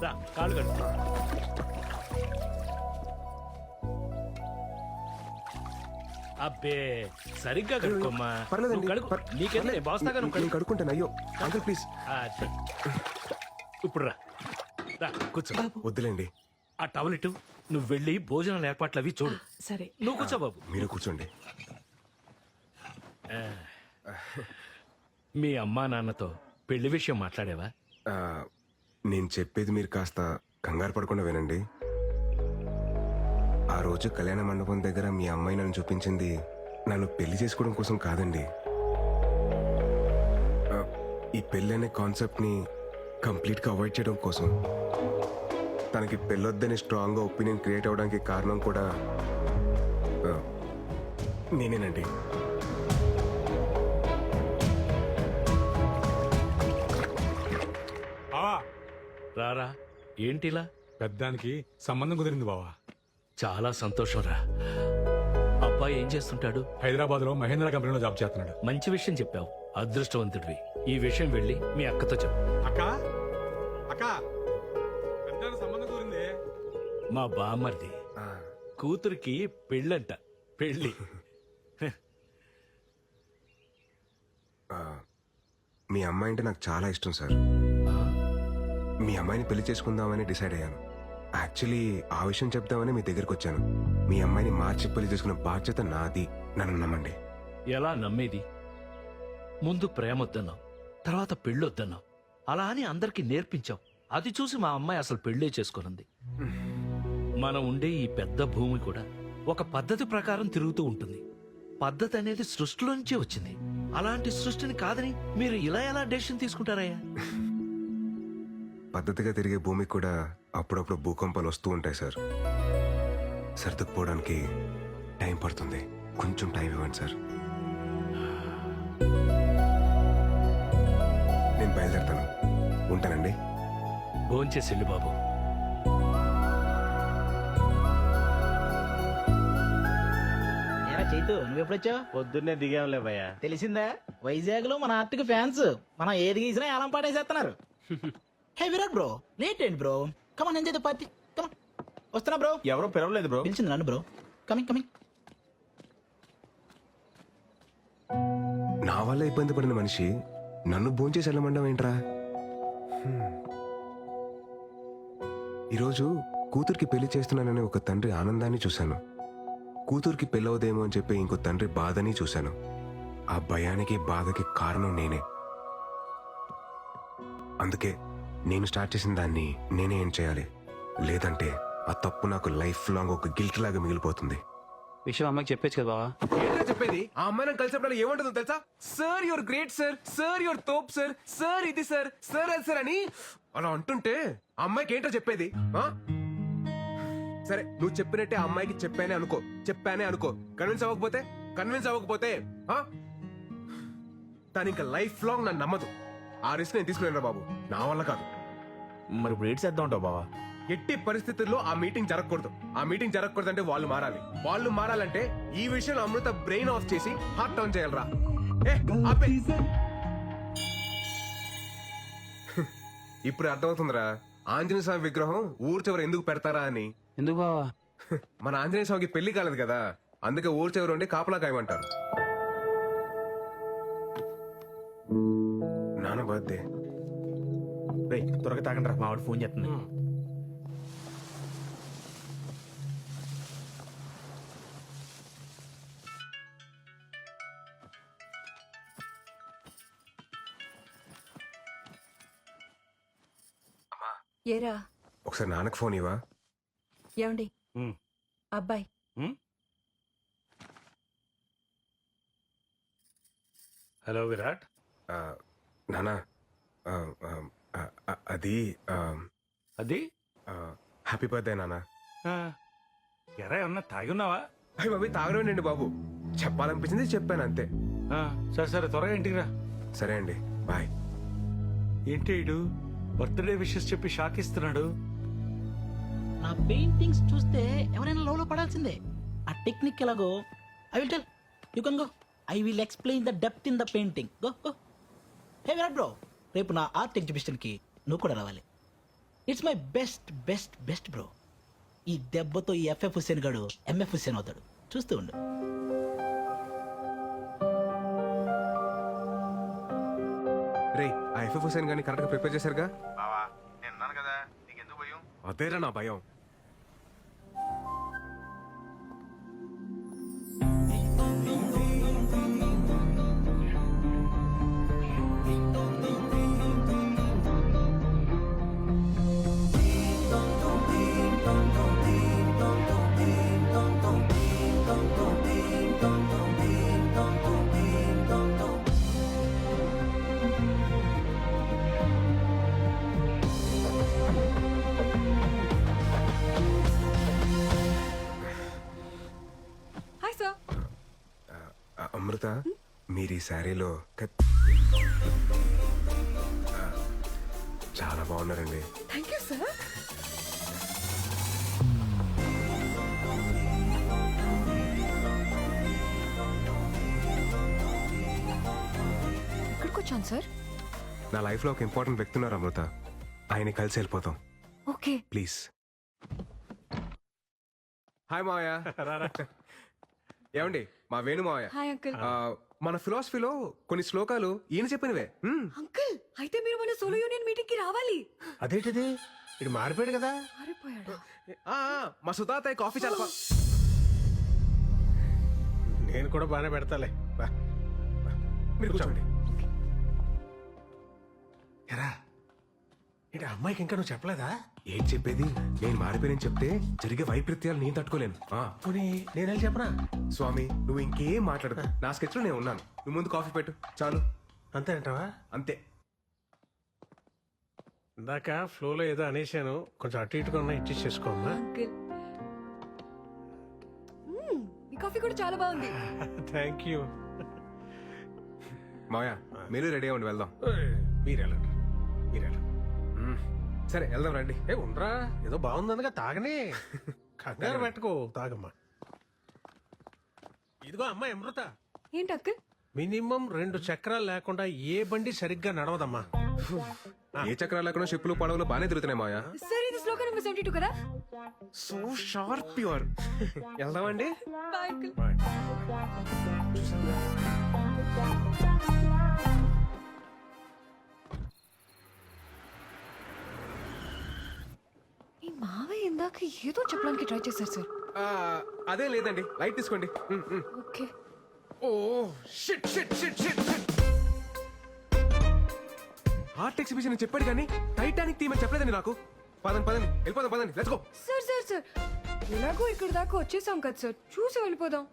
రా కాలు కడుపు. అబ్బే సరిగ్గా కడుక్కోమ్మా. పర్లేదండి. నువ్వు కడుక్కో. నీకేందుకు? నేను బాస్తాగా నువ్వు నేను కడుక్కుంటాను. అయ్యో అంకుల్ ప్లీజ్. అది. ఇప్పుడు రా రా కూర్చో. వద్దులేండి. ఆ టవల్ ఇటు. నువ్వు వెళ్ళి భోజనాల ఏర్పాట్లు అవి చూడు. సరే. నువ్వు కూర్చో బాబు. మీరు కూర్చోండి. మీ అమ్మా నాన్నతో పెళ్లి విషయం మాట్లాడేవా? ఆ, నేను చెప్పేది మీరు కాస్త కంగారు పడకుండా వినండి. ఆ రోజు కళ్యాణ మండపం దగ్గర మీ అమ్మాయి నన్ను చూపించింది నన్ను పెళ్లి చేసుకోవడం కోసం కాదండి. ఈ పెళ్లి అనే కాన్సెప్ట్ ని కంప్లీట్ గా అవాయిడ్ చేయడం కోసం. తనకి పెళ్ళొద్దని స్ట్రాంగ్ గా ఒపీనియన్ క్రియేట్ అవడానికి కారణం కూడా నేనేనండి. బావా రారా. ఏంటిలా? పెద్దానికి సంబంధం కుదిరింది బావా. చాలా సంతోషం రా. అబ్బాయి ఏం చేస్తుంటాడు? హైదరాబాద్ లో మహేంద్ర కంపెనీలో జాబ్ చేస్తున్నాడు. మంచి విషయం చెప్పావు. అదృష్టవంతుడివి. ఈ విషయం వెళ్ళి మీ అక్కతో చెప్పు. అక్క అక్క పెద్దానికి సంబంధం కుదిరింది. మా బామ్మర్ది కూతురికి పెళ్ళంట. పెళ్ళి. మీ అమ్మాయి అంటే నాకు చాలా ఇష్టం సార్. మీ అమ్మాయిని పెళ్లి చేసుకుందామని డిసైడ్ అయ్యాను. యాక్చువల్లీ ఆ విషయం చెప్దామని మీ దగ్గరికి వచ్చాను. మీ అమ్మాయిని మార్చి పెళ్లి చేసుకున్న బాధ్యత నాది. నన్ను నమ్మండి. ఎలా నమ్మేది? ముందు ప్రేమొద్దన్నావు, తర్వాత పెళ్ళొద్దన్నావు. అలా అని అందరికీ నేర్పించావు. అది చూసి మా అమ్మాయి అసలు పెళ్ళే చేసుకున్నది. మనం ఉండే ఈ పెద్ద భూమి కూడా ఒక పద్ధతి ప్రకారం తిరుగుతూ ఉంటుంది. పద్ధతి అనేది సృష్టిలోంచే వచ్చింది. అలాంటి సృష్టిని కాదని మీరు ఇలా ఎలా డెసిషన్ తీసుకుంటారయ్యా? పద్ధతిగా తిరిగే భూమికి కూడా అప్పుడప్పుడు భూకంపాలు వస్తూ ఉంటాయి సార్. సర్దుకుపోవడానికి టైం పడుతుంది. కొంచెం టైం ఇవ్వండి సార్. నేను బయలుదేరుతాను. ఉంటానండి. భోంచేసి వెళ్ళు బాబు. చైతు నువ్వెప్పుడొచ్చావు? పొద్దున్నే దిగాంలే భయ్య. తెలిసిందా? వైజాగ్ లో మన ఆర్టిక్ ఫ్యాన్స్ మనం ఏది గీసినా ఏలం పాటేసేస్తున్నారు. హే విరాట్ బ్రో, లేట్ ఏంటి bro? Come on enjoy the party. Come on. వస్తున్నా బ్రో. ఎవరో పిలవలేదు బ్రో. పిలిచింది నన్ను బ్రో. Coming coming. నా వల్ల ఇబ్బంది పడిన మనిషి నన్ను భోంచేసి వెళ్ళమండం ఏంట్రా? ఈరోజు కూతురికి పెళ్లి చేస్తున్నానని ఒక తండ్రి ఆనందాన్ని చూశాను. కూతురికి పెళ్ళవదేమో అని చెప్పి ఇంకో తండ్రి బాధని చూశాను. ఆ భయానికి బాధకి కారణం నేనే. అందుకే నేను స్టార్ట్ చేసిన దాన్ని నేనే ఏం చేయాలి. లేదంటే ఆ తప్పు నాకు లైఫ్ లాంగ్ ఒక గిల్ట్ లాగా మిగిలిపోతుంది. విషయం అమ్మకి చెప్పేచ్చు కదా బావా. ఏంటో చెప్పేది? ఆ అమ్మాయి నాకు కలిసినప్పుడు ఏమంటుందో తెలుసా? Sir your great sir, sir your తోప్ సార్, సార్ ఇది సార్, సార్ అది సార్ అని అలా అంటుంటే ఆ అమ్మాయికి ఏంటో చెప్పేది? సరే నువ్వు చెప్పినట్టే ఆ అమ్మాయికి చెప్పానే అనుకో. కన్విన్స్ అవ్వకపోతే తను ఇంకా లైఫ్ లాంగ్ నన్ను నమ్మదు. ఆ రిస్క్ నేను తీసుకునేరా బాబు. నా వల్ల కాదు. మరి ఇప్పుడు ఏడ్ చేద్దాం ఉంటావు బావా. ఎట్టి పరిస్థితుల్లో ఆ మీటింగ్ జరగకూడదు. అంటే వాళ్ళు మారాలి. వాళ్ళు మారాలంటే ఈ విషయంలో అమృత బ్రెయిన్ ఆఫ్ చేసి హార్ట్ ఆన్ చేయాలరా. ఇప్పుడు అర్థమవుతుందిరా ఆంజనేయ స్వామి విగ్రహం ఊరు చివర ఎందుకు పెడతారా అని. ఎందుకు బావా? మన ఆంజనేయ స్వామికి పెళ్లి కాలేదు కదా, అందుకే ఊరు చివరి ఉండి కాపలా కాయమంటారు. నాన్న బర్త్డే. రేయ్ త్వరగా తాగండి రా, మా వాడు ఫోన్ చేస్తుంది. ఏరా ఒకసారి నాన్నకు ఫోన్ ఇవ్వా. ఏమండి అబ్బాయి హలో విరాట్. నానా అది అది హ్యాపీ బర్త్డే నానా. ఎరా ఏమన్నా తాగి ఉన్నావా? అయ్యి బాబు తాగడండి బాబు, చెప్పాలనిపించింది చెప్పాను అంతే. సరే సరే త్వరగా ఇంటికి రా. సరే అండి, బాయ్. ఏంటి ఇడు బర్త్డే విషెస్ చెప్పి షాక్ ఇస్తున్నాడు? నా పెయింటింగ్స్ చూస్తే ఎవరైనా లోలో పడాల్సిందే. ఆ టెక్నిక్ ఎలాగో I will tell. You can go. I will explain the depth in the painting. Go go. Hey Virat bro, రేపు నా ఆర్ట్ ఎగ్జిబిషన్ కి నువ్వు కూడా రావాలి. It's my best best best bro. ఈ దెబ్బతో ఈ ఎఫ్ఎఫ్ హుస్సేన్ గడు ఎంఎఫ్ హుస్సేన్ అవుతాడు. చూస్తూ ఉండు. రే ఆ ఎఫ్ఎఫ్ హుసేన్ గాని కరెక్ట్ గా ప్రిపేర్ చేశారుగా? బావా నేను ఉన్నాను కదా, నీకెందుకు భయం? అదేరా నా భయం. Hi sir. అమృత మీరు ఈ శారీలో చాలా బాగున్నారండి. Thank you sir. ఇక్కడికి వచ్చాను సార్. నా లైఫ్ లో ఒక ఇంపార్టెంట్ వ్యక్తి ఉన్నారు అమృత. ఆయన కలిసి వెళ్ళిపోతాం ఓకే. ప్లీజ్. హాయ్ మావయ్య. ఏమండి మా వేణు మావయ్య. Hi uncle. మన ఫిలాసఫీలో కొన్ని శ్లోకాలు ఈయన చెప్పినవే. అంకుల్ అయితే మీరు మన సోలో యూనియన్ మీటింగ్ కి రావాలి. అదేంటిది, ఇది మారిపోయాడు కదా. మారిపోయాడా? మా సుతాత కాఫీ చాలా నేను కూడా బాగానే పెడతాలే. మీరు కూర్చోండి. ఎరా ఏంటి అమ్మాయికి ఇంకా నువ్వు చెప్పలేదా? ఏం చెప్పేది, నేను మారిపోయానని చెప్తే జరిగే వైపరీత్యాలు నేను తట్టుకోలేను. పోనీ నేను వెళ్ళి చెప్పనా? స్వామి నువ్వు ఇంకేం మాట్లాడదు, నా స్కెచ్ లో నేను ఉన్నాను. నువ్వు ముందు కాఫీ పెట్టు చాలు. అంతేంటావా? అంతే. ఇందాక ఫ్లోలో ఏదో అనేశాను, కొంచెం అటు ఇటుగా ఉన్నా ఇచ్చేసి చేసుకోమ్మా. అంకుల్ ఈ కాఫీ కూడా చాలా బాగుంది. Thank you. మావయ్య మీరు రెడీ అవ్వండి, వెళ్దాం. మీరెళ్ళండి, మీరెళ్ళండి. సరే వెళ్దాం రండి. ఏ ఉండరా, ఏదో బాగుందనగా తాగనే. కంగారు పెట్టుకో, తాగమ్మా. ఇదిగో అమ్మాయి అమృత, ఏంటి అంకుల్? మినిమం 2 చక్రాలు లేకుండా ఏ బండి సరిగ్గా నడవదమ్మా. ఏ చక్రాలు లేకుండా షిప్పులు పడవలు బాగానే తిరుగుతున్నాయి మావయ్య. సార్ ఇది శ్లోకం నెంబర్ 72 కదా? So sharp your. వెళ్దామండి. Bye uncle. ఈ మావయ్య ఇందాక ఏదో చెప్పడానికి ట్రై చేశారు సార్. అదే లేదండి, లైట్ తీసుకోండి. Okay. Oh shit shit shit shit. Art exhibition అని చెప్పాడు కానీ టైటానిక్ థీమ్ అని చెప్పలేదండి నాకు. పదండి పదండి వెళ్ళిపోదాం, పదండి let's go. Sir sir sir ఎలాగో ఇక్కడ దాకా వచ్చేసాం కదా సార్, చూసి వెళ్ళిపోదాం.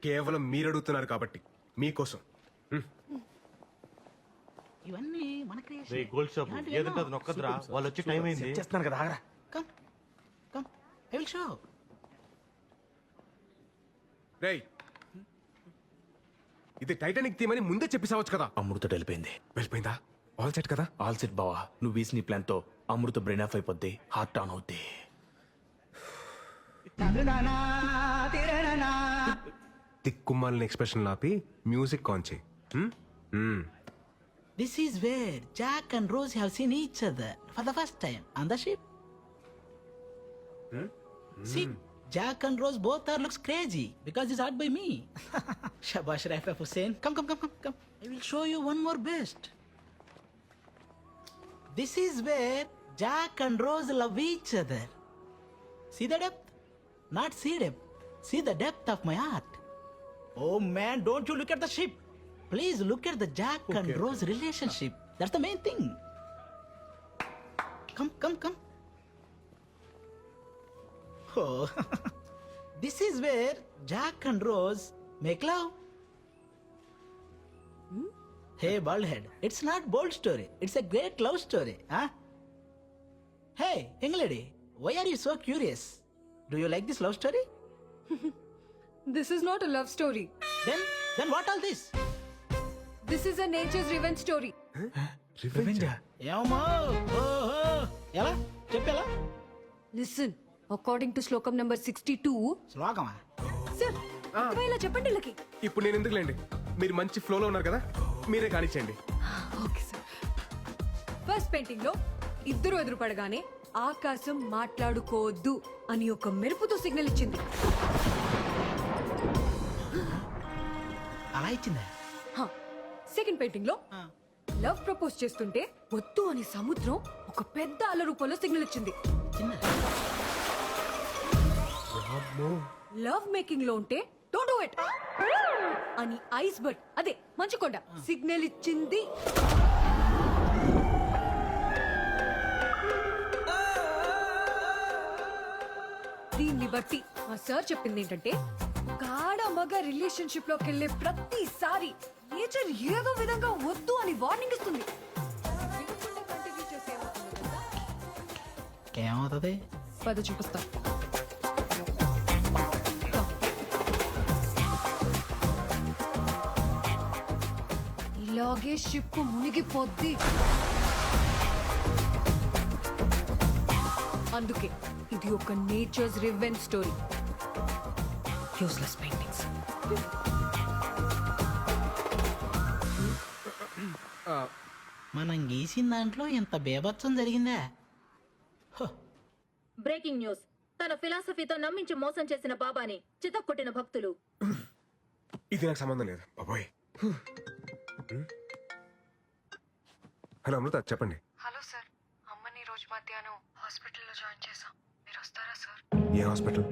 కేవలం మీరు అడుగుతున్నారు కాబట్టి మీకోసం. ఇవన్నీ మన creation. గోల్డ్ షాప్ ఇలాంటివి ఏదంటే ఎన్నో. అది నొక్కద్రా, వాళ్ళు వచ్చి టైం అయింది. చేస్తున్నాను కదా, ఆగరా. Come, come. I will show. రేయ్ ఇది టైటానిక్ థీమ్ అని ముందే చెప్పేసావచ్చు కదా. అమృత వెళ్ళిపోయింది. వెళ్ళిపోయిందా? ఆల్ సెట్ కదా? ఆల్ సెట్ బావా. నువ్వు వేసిన ఈ ప్లాన్ తో అమృత బ్రెయిన్ ఆఫ్ అయిపోద్ది, హార్ట్ ఆన్ అవుద్ది. తిక్కుమాలిన ఎక్స్ప్రెషన్ లాపి మ్యూజిక్ ఆన్ చేయి. This is where Jack and Rose have seen each other for the first time on the ship. See, Jack and Rose both are looks crazy because it's art by me. Shabash Raif Hussain. Come, come, come, come, come. I will show you one more best. This is where Jack and Rose love each other. See the depth? Not see depth. See the depth of my art. Oh man, don't you look at the ship. Please look at the Jack and Rose relationship. That's the main thing. Come, come, come. Oh, this is where Jack and Rose make love. Hey, bald head. It's not bold story. It's a great love story, huh? Hey, young lady, why are you so curious? Do you like this love story? This is not a love story. Then what all this? This is a nature's revenge story. ఏమో ఓహో ఎలా చెప్పేలా Listen, according to శ్లోకం number 62. శ్లోకమా? Sir అర్థమయ్యేలా చెప్పండి వీళ్ళకి. ఇప్పుడు నేను ఎందుకులేండి, మీరు మంచి ఫ్లోలో ఉన్నారు కదా, మీరే కానిచ్చేయండి. Okay sir. ఫస్ట్ పెయింటింగ్ లో ఇద్దరు ఎదురుపడగానే ఆకాశం మాట్లాడుకోవద్దు అని ఒక మెరుపుతో సిగ్నల్ ఇచ్చింది. అలా ఇచ్చిందా? సెకండ్ పెయింటింగ్ లో లవ్ ప్రపోజ్ చేస్తుంటే వద్దు అని సముద్రం ఒక పెద్ద అల రూపంలో సిగ్నల్ ఇచ్చింది. లవ్ మేకింగ్ లో ఉంటే డోంట్ డూ ఇట్ అని ఐస్ బర్డ్ అదే మంచుకొండ సిగ్నల్ ఇచ్చింది. దీన్ని బట్టి మా సార్ చెప్పింది ఏంటంటే గాఢ మగ రిలేషన్షిప్ లోకి వెళ్ళే ప్రతిసారి నేచర్ ఏదో విధంగా వద్దు అని వార్నింగ్ ఇస్తుంది. వినకుండా continue చేస్తే ఏమవుతుందో తెలుసా? ఏమవుతుంది? పద చూపిస్తా. ఇలాగే షిప్ మునిగిపోద్ది. అందుకే ఇది ఒక nature's revenge story. Useless paintings. మనం గీసిన దాంట్లో ఇంత బేభత్సం జరిగిందా? Breaking news. తన ఫిలాసఫీతో నమ్మించి మోసం చేసిన బాబాని చితక్కొట్టిన భక్తులు. ఇది నాకు సంబంధం లేదు బాబోయ్. హలో అమృత, చెప్పండి. హలో సార్, అమ్మని రోజు మధ్యాహ్నం హాస్పిటల్లో జాయిన్ చేశాం. మీరు వస్తారా సార్? ఏ హాస్పిటల్?